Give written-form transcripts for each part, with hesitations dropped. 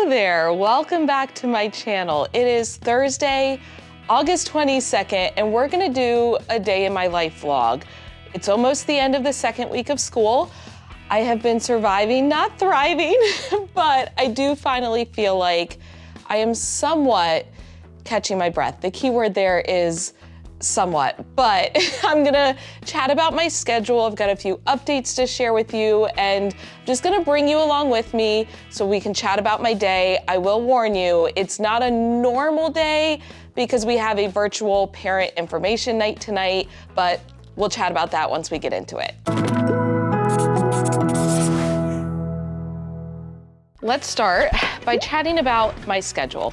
Hello there, welcome back to my channel. It is Thursday, August 22nd, and we're gonna do a day in my life vlog. It's almost the end of the second week of school. I have been surviving, not thriving, but I do finally feel like I am somewhat catching my breath. The key word there is somewhat, but I'm gonna chat about my schedule. I've got a few updates to share with you, and I'm just gonna bring you along with me so we can chat about my day. I will warn you, it's not a normal day because we have a virtual parent information night tonight, but we'll chat about that once we get into it. Let's start by chatting about my schedule.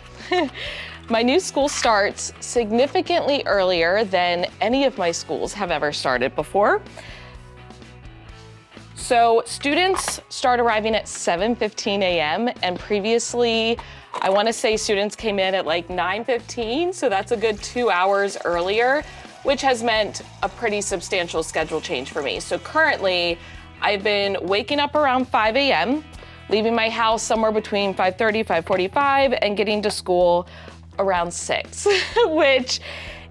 My new school starts significantly earlier than any of my schools have ever started before. So students start arriving at 7:15 a.m. and previously, I wanna say students came in at like 9:15, so that's a good 2 hours earlier, which has meant a pretty substantial schedule change for me. So currently, I've been waking up around 5 a.m., leaving my house somewhere between 5:30, 5:45, and getting to school around 6, which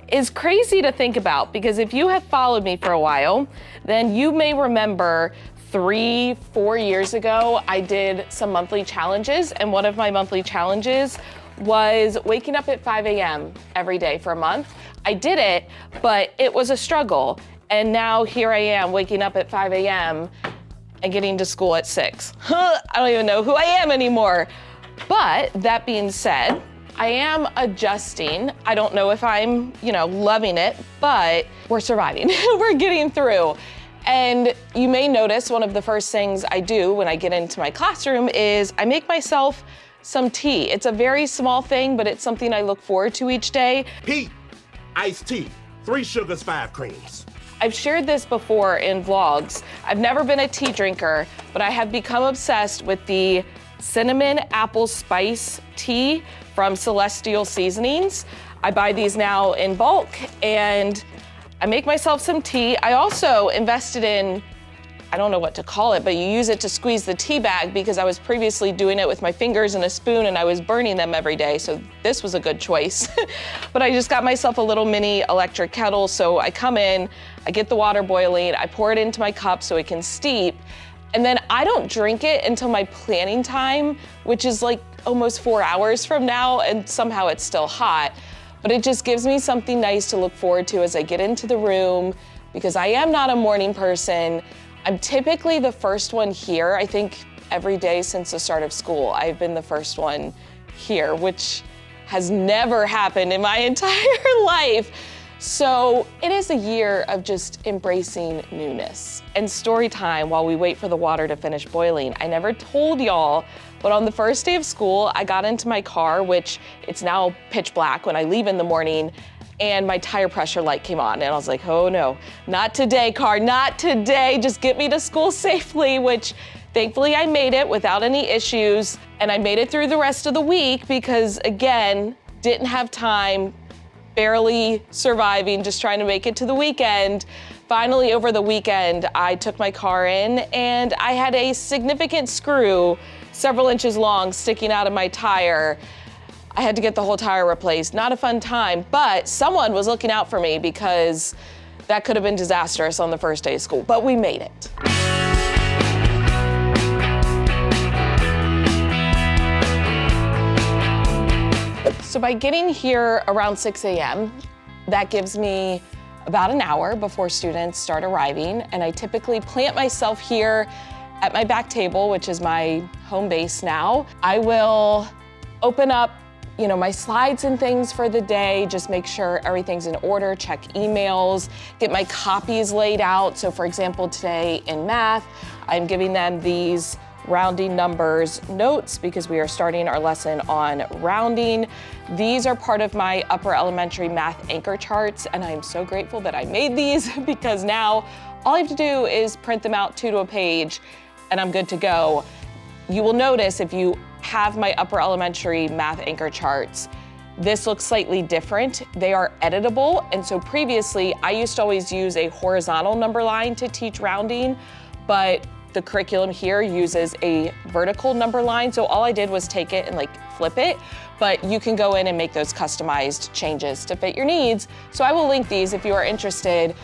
is crazy to think about because if you have followed me for a while, then you may remember 3-4 years ago, I did some monthly challenges, and one of my monthly challenges was waking up at 5 a.m. every day for a month. I did it, but it was a struggle. And now here I am waking up at 5 a.m. and getting to school at 6. I don't even know who I am anymore. But that being said, I am adjusting. I don't know if I'm, loving it, but we're surviving. We're getting through. And you may notice one of the first things I do when I get into my classroom is I make myself some tea. It's a very small thing, but it's something I look forward to each day. Heat, iced tea, 3 sugars, 5 creams. I've shared this before in vlogs. I've never been a tea drinker, but I have become obsessed with the cinnamon apple spice tea from Celestial Seasonings. I buy these now in bulk and I make myself some tea. I also invested in, I don't know what to call it, but you use it to squeeze the tea bag because I was previously doing it with my fingers and a spoon and I was burning them every day, so this was a good choice. But I just got myself a little mini electric kettle, so I come in, I get the water boiling, I pour it into my cup so it can steep, and then I don't drink it until my planning time, which is like almost 4 hours from now, and somehow it's still hot. But it just gives me something nice to look forward to as I get into the room, because I am not a morning person. I'm typically the first one here. I think every day since the start of school, I've been the first one here, which has never happened in my entire life. So it is a year of just embracing newness. And story time while we wait for the water to finish boiling. I never told y'all, but on the first day of school, I got into my car, which it's now pitch black when I leave in the morning, and my tire pressure light came on. And I was like, oh no, not today, car, not today. Just get me to school safely, which thankfully I made it without any issues. And I made it through the rest of the week because again, didn't have time, barely surviving, just trying to make it to the weekend. Finally, over the weekend, I took my car in and I had a significant screw, several inches long, sticking out of my tire. I had to get the whole tire replaced. Not a fun time, but someone was looking out for me because that could have been disastrous on the first day of school, but we made it. So by getting here around 6 a.m., that gives me about an hour before students start arriving, and I typically plant myself here at my back table, which is my home base now. I will open up, my slides and things for the day, just make sure everything's in order, check emails, get my copies laid out. So for example, today in math, I'm giving them these rounding numbers notes because we are starting our lesson on rounding. These are part of my upper elementary math anchor charts, and I'm so grateful that I made these because now all I have to do is print them out 2 to a page and I'm good to go. You will notice if you have my upper elementary math anchor charts, this looks slightly different. They are editable, and so previously I used to always use a horizontal number line to teach rounding, but the curriculum here uses a vertical number line, so all I did was take it and like flip it, but you can go in and make those customized changes to fit your needs. So I will link these if you are interested.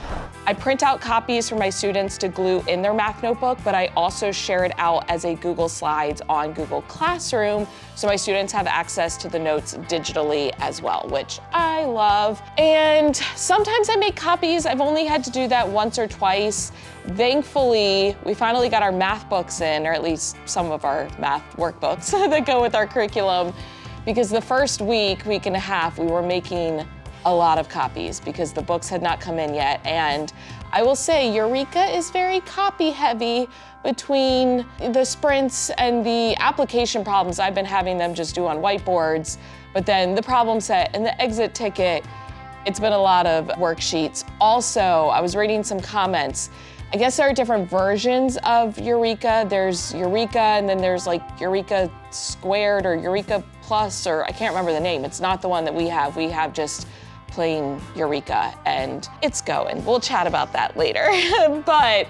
I print out copies for my students to glue in their math notebook, but I also share it out as a Google Slides on Google Classroom, so my students have access to the notes digitally as well, which I love. And sometimes I make copies. I've only had to do that once or twice. Thankfully, we finally got our math books in, or at least some of our math workbooks that go with our curriculum, because the first week and a half, we were making a lot of copies because the books had not come in yet. And I will say, Eureka is very copy heavy between the sprints and the application problems I've been having them just do on whiteboards, but then the problem set and the exit ticket, it's been a lot of worksheets. Also, I was reading some comments. I guess there are different versions of Eureka. There's Eureka, and then there's like Eureka Squared or Eureka Plus, or I can't remember the name. It's not the one that we have. We have just plain Eureka, and it's going. We'll chat about that later. But,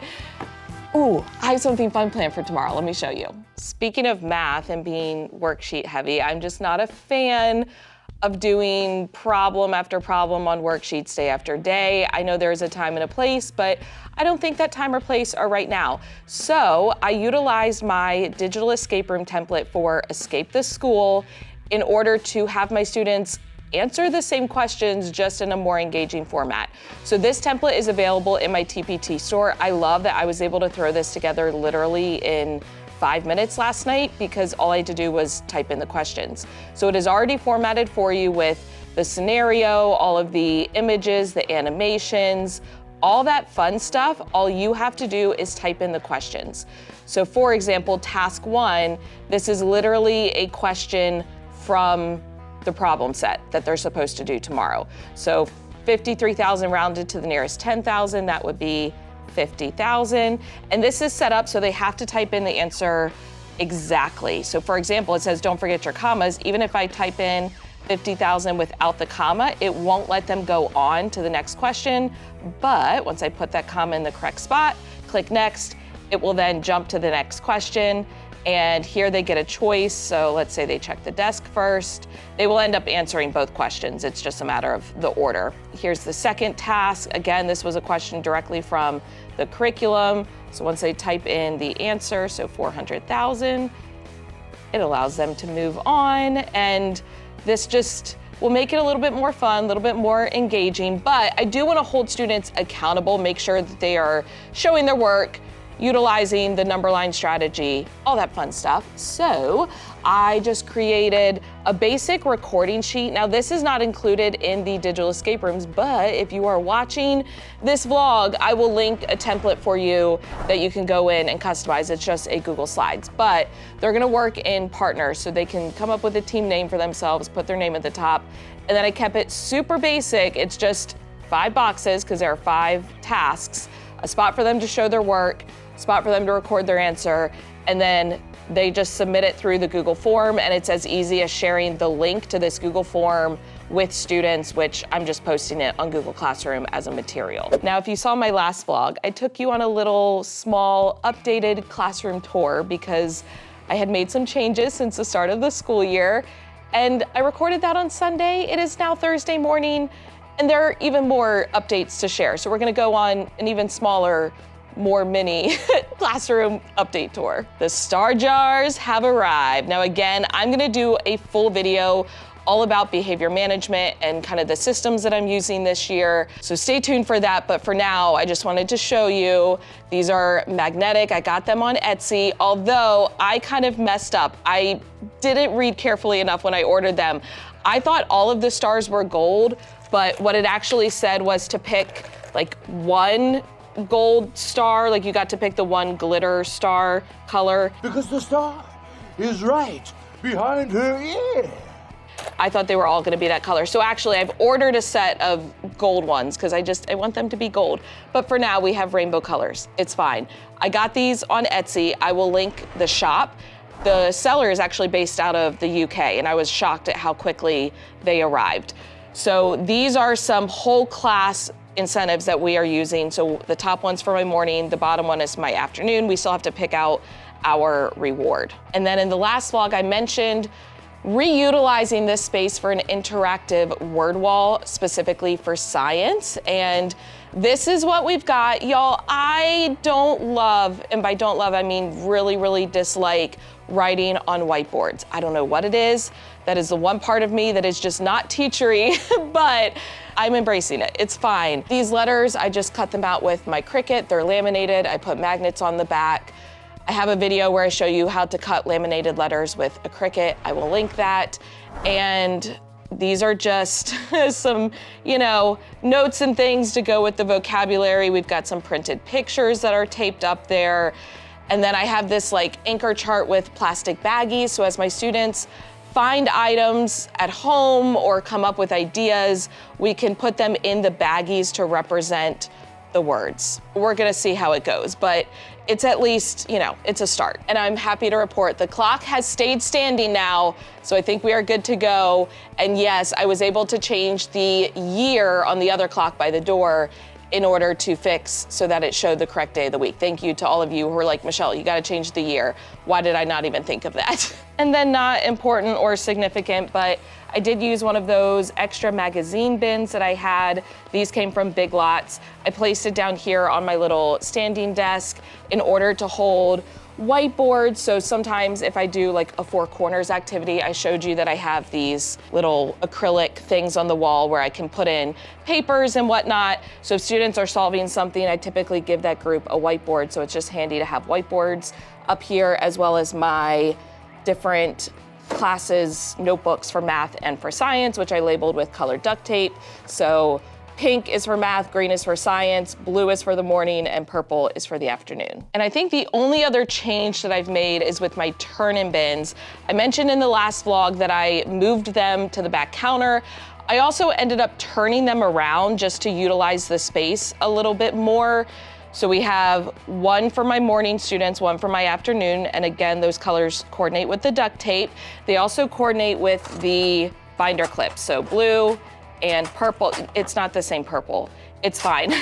ooh, I have something fun planned for tomorrow. Let me show you. Speaking of math and being worksheet heavy, I'm just not a fan of doing problem after problem on worksheets day after day. I know there's a time and a place, but I don't think that time or place are right now. So I utilized my digital escape room template for Escape the School in order to have my students answer the same questions just in a more engaging format. So this template is available in my TPT store. I love that I was able to throw this together literally in 5 minutes last night because all I had to do was type in the questions. So it is already formatted for you with the scenario, all of the images, the animations, all that fun stuff. All you have to do is type in the questions. So for example, task 1, this is literally a question from the problem set that they're supposed to do tomorrow. So 53,000 rounded to the nearest 10,000, that would be 50,000. And this is set up so they have to type in the answer exactly. So for example, it says, don't forget your commas. Even if I type in 50,000 without the comma, it won't let them go on to the next question. But once I put that comma in the correct spot, click next, it will then jump to the next question. And here they get a choice. So let's say they check the desk first. They will end up answering both questions. It's just a matter of the order. Here's the second task. Again, this was a question directly from the curriculum. So once they type in the answer, so 400,000, it allows them to move on. And this just will make it a little bit more fun, a little bit more engaging. But I do want to hold students accountable, make sure that they are showing their work, utilizing the number line strategy, all that fun stuff. So I just created a basic recording sheet. Now this is not included in the digital escape rooms, but if you are watching this vlog, I will link a template for you that you can go in and customize. It's just a Google Slides, but they're gonna work in partners so they can come up with a team name for themselves, put their name at the top. And then I kept it super basic. It's just 5 boxes because there are 5 tasks, a spot for them to show their work, spot for them to record their answer, and then they just submit it through the Google form, and it's as easy as sharing the link to this Google form with students, which I'm just posting it on Google Classroom as a material. Now, if you saw my last vlog, I took you on a little small updated classroom tour because I had made some changes since the start of the school year, and I recorded that on Sunday. It is now Thursday morning, and there are even more updates to share. So we're gonna go on an even smaller, more mini classroom update tour. The star jars have arrived. Now again, I'm gonna do a full video all about behavior management and kind of the systems that I'm using this year. So stay tuned for that. But for now, I just wanted to show you, these are magnetic. I got them on Etsy, although I kind of messed up. I didn't read carefully enough when I ordered them. I thought all of the stars were gold, but what it actually said was to pick like one gold star, like you got to pick the one glitter star color. Because the star is right behind her ear. I thought they were all gonna be that color. So actually I've ordered a set of gold ones because I want them to be gold. But for now we have rainbow colors. It's fine. I got these on Etsy. I will link the shop. The seller is actually based out of the UK, and I was shocked at how quickly they arrived. So these are some whole class incentives that we are using. So the top one's for my morning, the bottom one is my afternoon. We still have to pick out our reward. And then in the last vlog, I mentioned reutilizing this space for an interactive word wall, specifically for science. And this is what we've got. Y'all, I don't love, and by don't love, I mean really, really dislike writing on whiteboards. I don't know what it is. That is the one part of me that is just not teachery, but I'm embracing it. It's fine. These letters, I just cut them out with my Cricut. They're laminated. I put magnets on the back. I have a video where I show you how to cut laminated letters with a Cricut. I will link that. And these are just some, notes and things to go with the vocabulary. We've got some printed pictures that are taped up there. And then I have this anchor chart with plastic baggies. So as my students find items at home or come up with ideas, we can put them in the baggies to represent the words. We're gonna see how it goes, but it's at least, it's a start. And I'm happy to report the clock has stayed standing now, so I think we are good to go. And yes, I was able to change the year on the other clock by the door in order to fix so that it showed the correct day of the week. Thank you to all of you who were like, Michelle, you gotta change the year. Why did I not even think of that? And then not important or significant, but I did use one of those extra magazine bins that I had. These came from Big Lots. I placed it down here on my little standing desk in order to hold whiteboards. So sometimes if I do a four corners activity, I showed you that I have these little acrylic things on the wall where I can put in papers and whatnot. So if students are solving something, I typically give that group a whiteboard. So it's just handy to have whiteboards up here, as well as my different classes notebooks for math and for science, which I labeled with colored duct tape. So pink is for math, green is for science, blue is for the morning, and purple is for the afternoon. And I think the only other change that I've made is with my turn-in bins. I mentioned in the last vlog that I moved them to the back counter. I also ended up turning them around just to utilize the space a little bit more. So we have one for my morning students, one for my afternoon, and again, those colors coordinate with the duct tape. They also coordinate with the binder clips, so blue and purple. It's not the same purple, it's fine.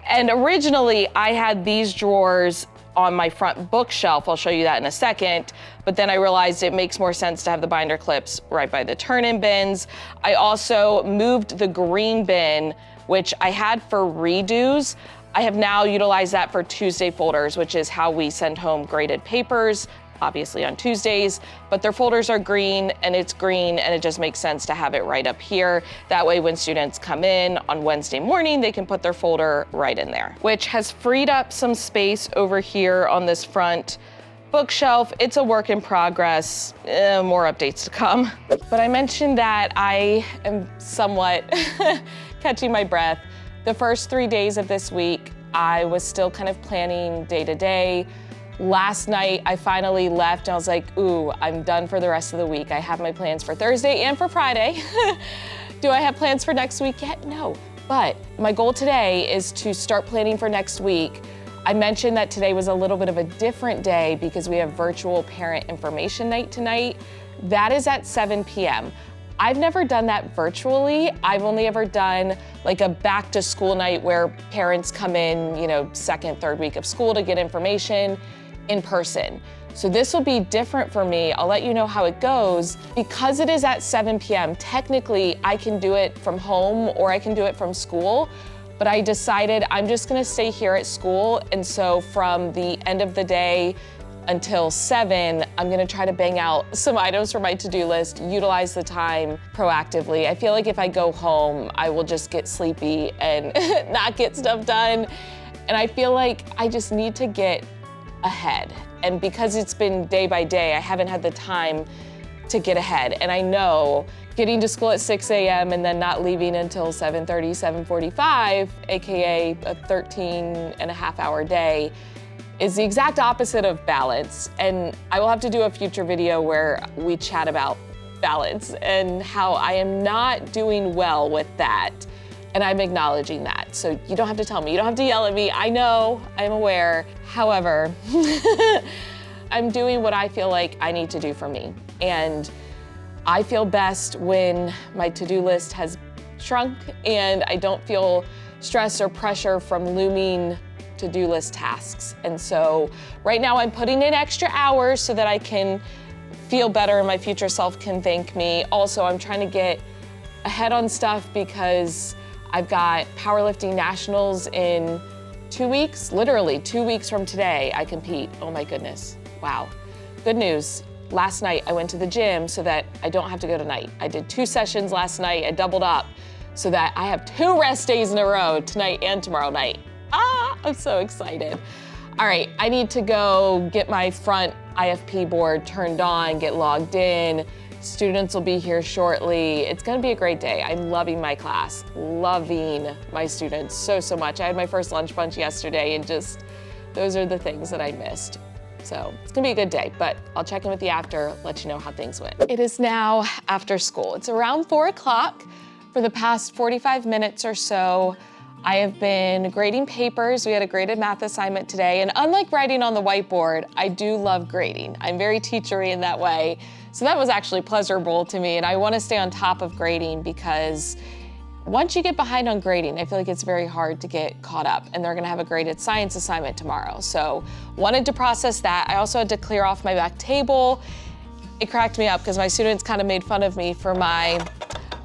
And originally, I had these drawers on my front bookshelf. I'll show you that in a second, but then I realized it makes more sense to have the binder clips right by the turn-in bins. I also moved the green bin, which I had for redos. I have now utilized that for Tuesday folders, which is how we send home graded papers, obviously on Tuesdays, but their folders are green and it's green, and it just makes sense to have it right up here. That way when students come in on Wednesday morning, they can put their folder right in there, which has freed up some space over here on this front bookshelf. It's a work in progress, more updates to come. But I mentioned that I am somewhat catching my breath. The first 3 days of this week, I was still kind of planning day to day. Last night, I finally left and I was like, ooh, I'm done for the rest of the week. I have my plans for Thursday and for Friday. Do I have plans for next week yet? No, but my goal today is to start planning for next week. I mentioned that today was a little bit of a different day because we have virtual parent information night tonight. That is at 7 p.m. I've never done that virtually. I've only ever done a back to school night where parents come in, second, third week of school to get information in person. So this will be different for me. I'll let you know how it goes. Because it is at 7 p.m., technically I can do it from home or I can do it from school, but I decided I'm just gonna stay here at school. And so from the end of the day until 7, I'm gonna try to bang out some items for my to-do list, utilize the time proactively. I feel like if I go home, I will just get sleepy and not get stuff done. And I feel like I just need to get ahead. And because it's been day by day, I haven't had the time to get ahead. And I know getting to school at 6 a.m. and then not leaving until 7:30, 7:45, AKA a 13-and-a-half-hour day, is the exact opposite of balance. And I will have to do a future video where we chat about balance and how I am not doing well with that. And I'm acknowledging that. So you don't have to tell me, you don't have to yell at me. I know, I'm aware. However, I'm doing what I feel like I need to do for me. And I feel best when my to-do list has shrunk and I don't feel stress or pressure from looming to-do list tasks. And so right now I'm putting in extra hours so that I can feel better and my future self can thank me. Also, I'm trying to get ahead on stuff because I've got powerlifting nationals in 2 weeks, literally 2 weeks from today I compete. Oh my goodness, wow. Good news, last night I went to the gym so that I don't have to go tonight. I did 2 sessions last night, I doubled up so that I have 2 rest days in a row, tonight and tomorrow night. I'm so excited. All right, I need to go get my front IFP board turned on, get logged in. Students will be here shortly. It's gonna be a great day. I'm loving my class, loving my students so much. I had my first lunch bunch yesterday and just, those are the things that I missed. So it's gonna be a good day, but I'll check in with you after, let you know how things went. It is now after school. It's around 4 o'clock. For the past 45 minutes or so, I have been grading papers. We had a graded math assignment today, and unlike writing on the whiteboard, I do love grading. I'm very teachery in that way. So that was actually pleasurable to me, and I wanna stay on top of grading because once you get behind on grading, I feel like it's very hard to get caught up, and they're gonna have a graded science assignment tomorrow. So wanted to process that. I also had to clear off my back table. It cracked me up because my students kind of made fun of me for my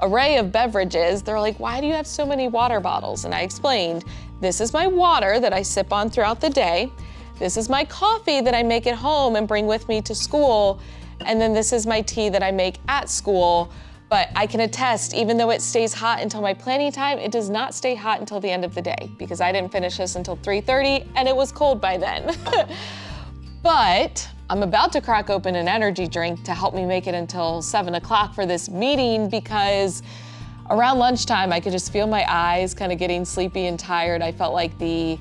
array of beverages. They're like, why do you have so many water bottles? And I explained, this is my water that I sip on throughout the day. This is my coffee that I make at home and bring with me to school. And then this is my tea that I make at school. But I can attest, even though it stays hot until my planning time, it does not stay hot until the end of the day because I didn't finish this until 3:30 and it was cold by then. But I'm about to crack open an energy drink to help me make it until 7 o'clock for this meeting because around lunchtime, I could just feel my eyes kind of getting sleepy and tired. I felt like the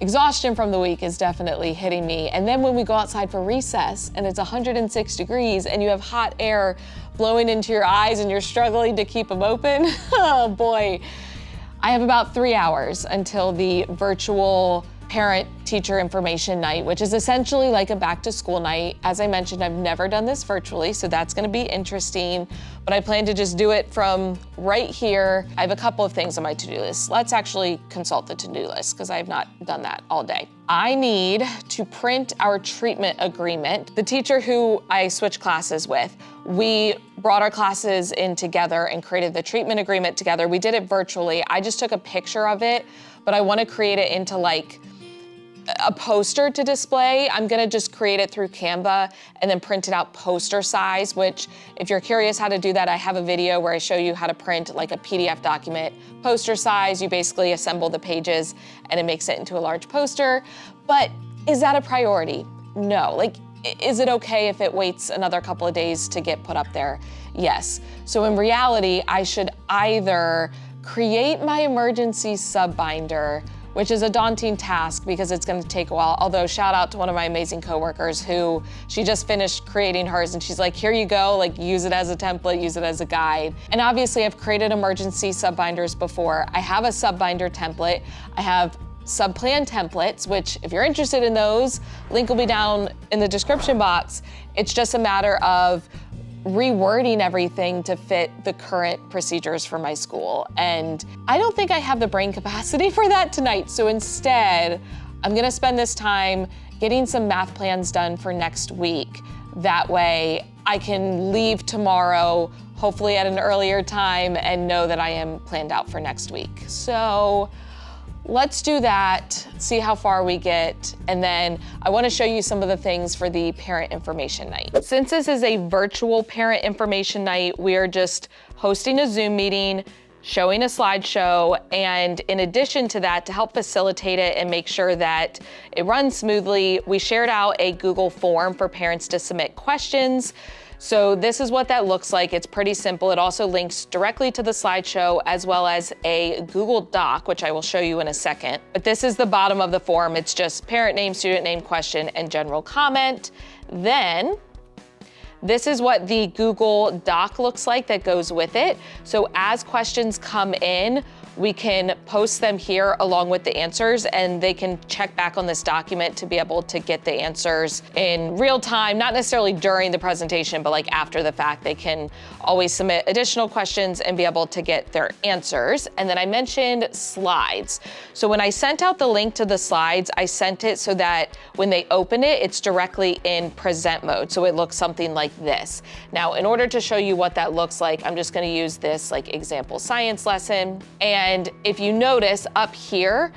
exhaustion from the week is definitely hitting me. And then when we go outside for recess and it's 106 degrees and you have hot air blowing into your eyes and you're struggling to keep them open, oh boy. I have about 3 hours until the virtual parent-teacher information night, which is essentially like a back-to-school night. As I mentioned, I've never done this virtually, so that's gonna be interesting, but I plan to just do it from right here. I have a couple of things on my to-do list. Let's actually consult the to-do list, because I have not done that all day. I need to print our treatment agreement. The teacher who I switched classes with, we brought our classes in together and created the treatment agreement together. We did it virtually. I just took a picture of it, but I wanna create it into like a poster to display. I'm gonna just create it through Canva and then print it out poster size, which if you're curious how to do that, I have a video where I show you how to print like a PDF document poster size. You basically assemble the pages and it makes it into a large poster. But is that a priority? No. Like, is it okay if it waits another couple of days to get put up there? Yes. So in reality, I should either create my emergency subbinder, which is a daunting task because it's gonna take a while. Although shout out to one of my amazing coworkers who, she just finished creating hers and she's like, here you go, like use it as a template, use it as a guide. And obviously I've created emergency subbinders before. I have a subbinder template. I have subplan templates, which if you're interested in those, link will be down in the description box. It's just a matter of rewording everything to fit the current procedures for my school. And I don't think I have the brain capacity for that tonight. So instead, I'm gonna spend this time getting some math plans done for next week. That way I can leave tomorrow, hopefully at an earlier time, and know that I am planned out for next week. So let's do that, see how far we get, and then I wanna show you some of the things for the parent information night. Since this is a virtual parent information night, we are just hosting a Zoom meeting, showing a slideshow, and in addition to that, to help facilitate it and make sure that it runs smoothly, we shared out a Google form for parents to submit questions. So this is what that looks like. It's pretty simple. It also links directly to the slideshow as well as a Google Doc, which I will show you in a second. But this is the bottom of the form. It's just parent name, student name, question, and general comment. Then this is what the Google Doc looks like that goes with it. So as questions come in, we can post them here along with the answers, and they can check back on this document to be able to get the answers in real time, not necessarily during the presentation, but like after the fact. They can always submit additional questions and be able to get their answers. And then I mentioned slides. So when I sent out the link to the slides, I sent it so that when they open it, it's directly in present mode. So it looks something like this. Now, in order to show you what that looks like, I'm just gonna use this like example science lesson. And if you notice up here,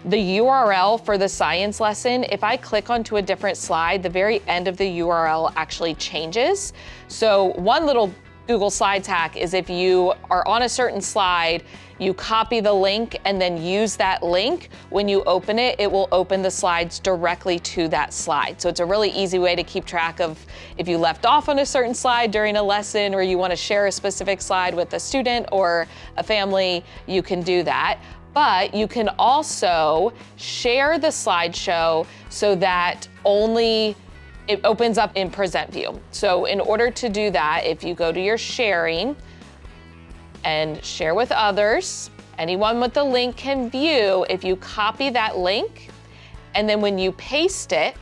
the URL for the science lesson, if I click onto a different slide, the very end of the URL actually changes. So one little Google Slides hack is if you are on a certain slide, you copy the link and then use that link. When you open it, it will open the slides directly to that slide. So it's a really easy way to keep track of if you left off on a certain slide during a lesson, or you want to share a specific slide with a student or a family, you can do that. But you can also share the slideshow so that only it opens up in present view. So in order to do that, if you go to your sharing and share with others, anyone with the link can view. If you copy that link, and then when you paste it,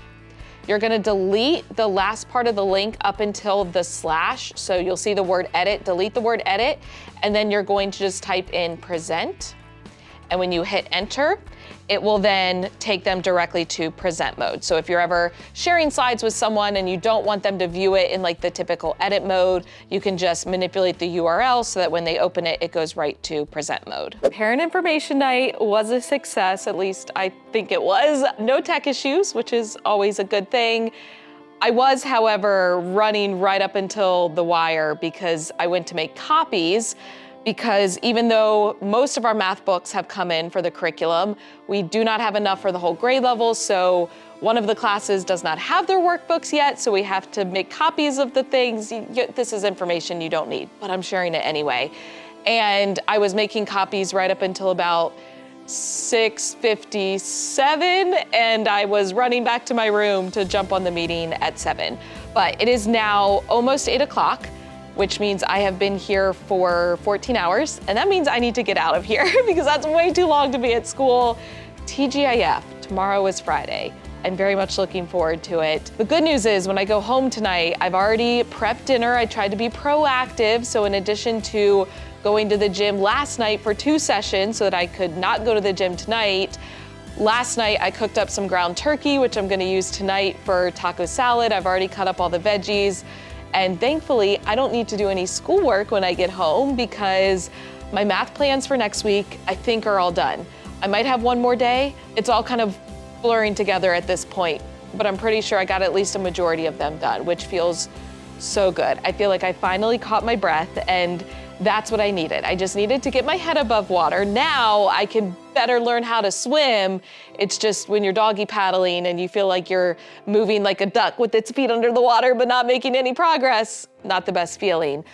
you're gonna delete the last part of the link up until the slash. So you'll see the word edit, delete the word edit, and then you're going to just type in present. And when you hit enter, it will then take them directly to present mode. So if you're ever sharing slides with someone and you don't want them to view it in like the typical edit mode, you can just manipulate the URL so that when they open it, it goes right to present mode. Parent information night was a success, at least I think it was. No tech issues, which is always a good thing. I was, however, running right up until the wire because I went to make copies, because even though most of our math books have come in for the curriculum, we do not have enough for the whole grade level. So one of the classes does not have their workbooks yet, so we have to make copies of the things. This is information you don't need, but I'm sharing it anyway. And I was making copies right up until about 6:57, and I was running back to my room to jump on the meeting at 7. But it is now almost 8 o'clock. Which means I have been here for 14 hours, and that means I need to get out of here because that's way too long to be at school. TGIF, tomorrow is Friday. I'm very much looking forward to it. The good news is when I go home tonight, I've already prepped dinner. I tried to be proactive, so in addition to going to the gym last night for 2 sessions so that I could not go to the gym tonight, last night I cooked up some ground turkey, which I'm gonna use tonight for taco salad. I've already cut up all the veggies. And thankfully, I don't need to do any schoolwork when I get home because my math plans for next week, I think, are all done. I might have one more day. It's all kind of blurring together at this point, but I'm pretty sure I got at least a majority of them done, which feels so good. I feel like I finally caught my breath, and that's what I needed. I just needed to get my head above water. Now I can better learn how to swim. It's just when you're doggy paddling and you feel like you're moving like a duck with its feet under the water but not making any progress, not the best feeling.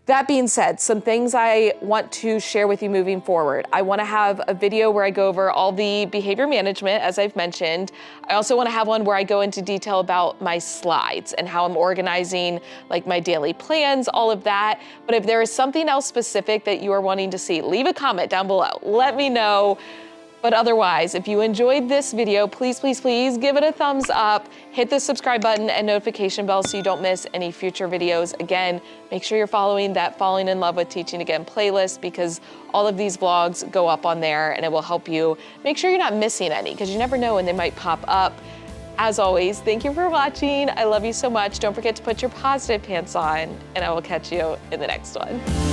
That being said, some things I want to share with you moving forward. I want to have a video where I go over all the behavior management, as I've mentioned. I also want to have one where I go into detail about my slides and how I'm organizing like my daily plans, all of that. But if there is something else specific that you are wanting to see, leave a comment down below. Let me know. But otherwise, if you enjoyed this video, please, please, please give it a thumbs up, hit the subscribe button and notification bell so you don't miss any future videos. Again, make sure you're following that Falling in Love with Teaching Again playlist because all of these vlogs go up on there and it will help you make sure you're not missing any because you never know when they might pop up. As always, thank you for watching. I love you so much. Don't forget to put your positive pants on and I will catch you in the next one.